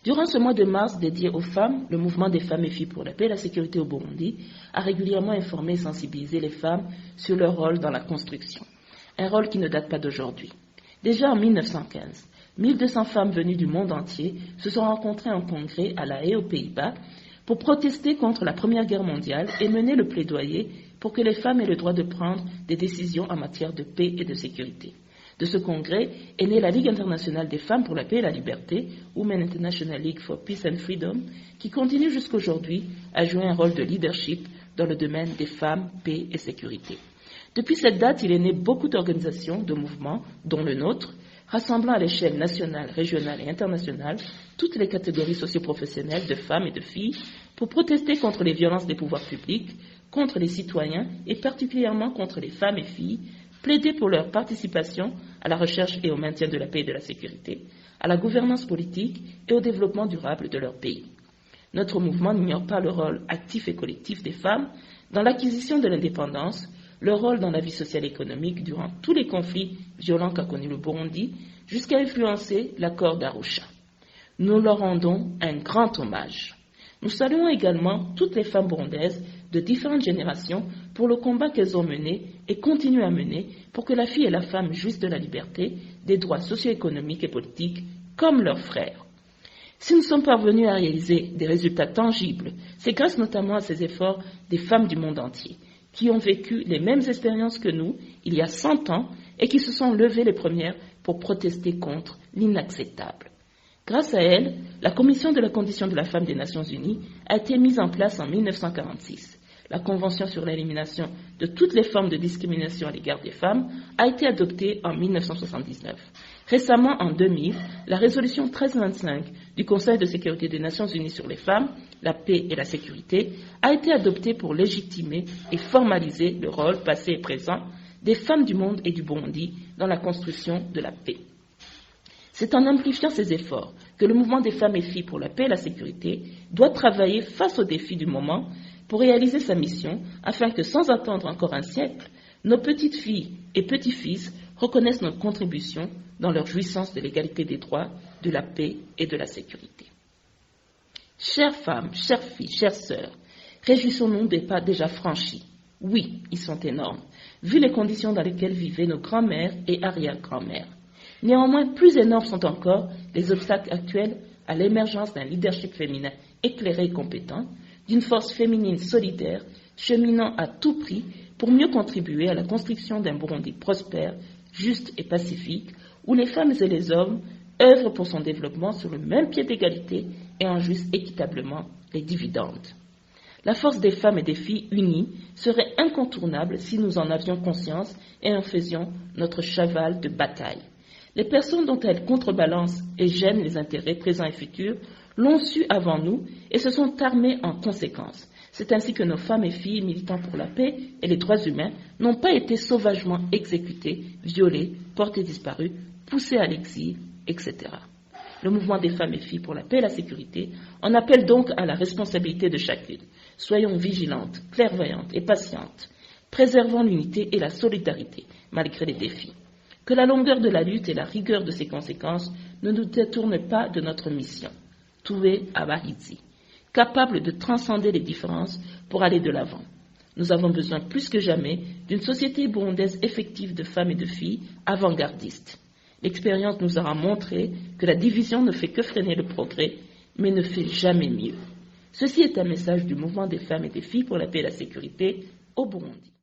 Durant ce mois de mars dédié aux femmes, le mouvement des femmes et filles pour la paix et la sécurité au Burundi a régulièrement informé et sensibilisé les femmes sur leur rôle dans la construction. Un rôle qui ne date pas d'aujourd'hui. Déjà en 1915, 1200 femmes venues du monde entier se sont rencontrées en congrès à La Haye aux Pays-Bas pour protester contre la Première Guerre mondiale et mener le plaidoyer pour que les femmes aient le droit de prendre des décisions en matière de paix et de sécurité. De ce congrès est née la Ligue internationale des femmes pour la paix et la liberté, Women International League for Peace and Freedom, qui continue jusqu'aujourd'hui à jouer un rôle de leadership dans le domaine des femmes, paix et sécurité. Depuis cette date, il est né beaucoup d'organisations, de mouvements, dont le nôtre, rassemblant à l'échelle nationale, régionale et internationale toutes les catégories socio-professionnelles de femmes et de filles pour protester contre les violences des pouvoirs publics, contre les citoyens et particulièrement contre les femmes et filles, plaider pour leur participation à la recherche et au maintien de la paix et de la sécurité, à la gouvernance politique et au développement durable de leur pays. Notre mouvement n'ignore pas le rôle actif et collectif des femmes dans l'acquisition de l'indépendance, leur rôle dans la vie sociale et économique durant tous les conflits violents qu'a connus le Burundi, jusqu'à influencer l'accord d'Arusha. Nous leur rendons un grand hommage. Nous saluons également toutes les femmes burundaises de différentes générations pour le combat qu'elles ont mené et continuent à mener pour que la fille et la femme jouissent de la liberté, des droits socio-économiques et politiques comme leurs frères. Si nous sommes parvenus à réaliser des résultats tangibles, c'est grâce notamment à ces efforts des femmes du monde entier, qui ont vécu les mêmes expériences que nous il y a 100 ans et qui se sont levées les premières pour protester contre l'inacceptable. Grâce à elles, la Commission de la condition de la femme des Nations Unies a été mise en place en 1946. La Convention sur l'élimination de toutes les formes de discrimination à l'égard des femmes a été adoptée en 1979. Récemment, en 2000, la résolution 1325 du Conseil de sécurité des Nations Unies sur les femmes, la paix et la sécurité a été adoptée pour légitimer et formaliser le rôle passé et présent des femmes du monde et du Burundi dans la construction de la paix. C'est en amplifiant ces efforts que le mouvement des femmes et filles pour la paix et la sécurité doit travailler face aux défis du moment pour réaliser sa mission afin que, sans attendre encore un siècle, nos petites filles et petits-fils reconnaissent notre contribution dans leur jouissance de l'égalité des droits, de la paix et de la sécurité. Chères femmes, chères filles, chères sœurs, réjouissons-nous des pas déjà franchis. Oui, ils sont énormes, vu les conditions dans lesquelles vivaient nos grands-mères et arrière-grands-mères. Néanmoins, plus énormes sont encore les obstacles actuels à l'émergence d'un leadership féminin éclairé et compétent, d'une force féminine solidaire, cheminant à tout prix pour mieux contribuer à la construction d'un Burundi prospère, juste et pacifique, où les femmes et les hommes œuvrent pour son développement sur le même pied d'égalité et en jouissent équitablement les dividendes. La force des femmes et des filles unies serait incontournable si nous en avions conscience et en faisions notre cheval de bataille. Les personnes dont elles contrebalancent et gênent les intérêts présents et futurs l'ont su avant nous et se sont armées en conséquence. C'est ainsi que nos femmes et filles militant pour la paix et les droits humains n'ont pas été sauvagement exécutées, violées, portées disparues, poussées à l'exil, etc. Le mouvement des femmes et filles pour la paix et la sécurité en appelle donc à la responsabilité de chacune. Soyons vigilantes, clairvoyantes et patientes. Préservons l'unité et la solidarité malgré les défis. Que la longueur de la lutte et la rigueur de ses conséquences ne nous détournent pas de notre mission. Toué Abahizi, capable de transcender les différences pour aller de l'avant. Nous avons besoin plus que jamais d'une société burundaise effective de femmes et de filles avant-gardistes. L'expérience nous aura montré que la division ne fait que freiner le progrès, mais ne fait jamais mieux. Ceci est un message du mouvement des femmes et des filles pour la paix et la sécurité au Burundi.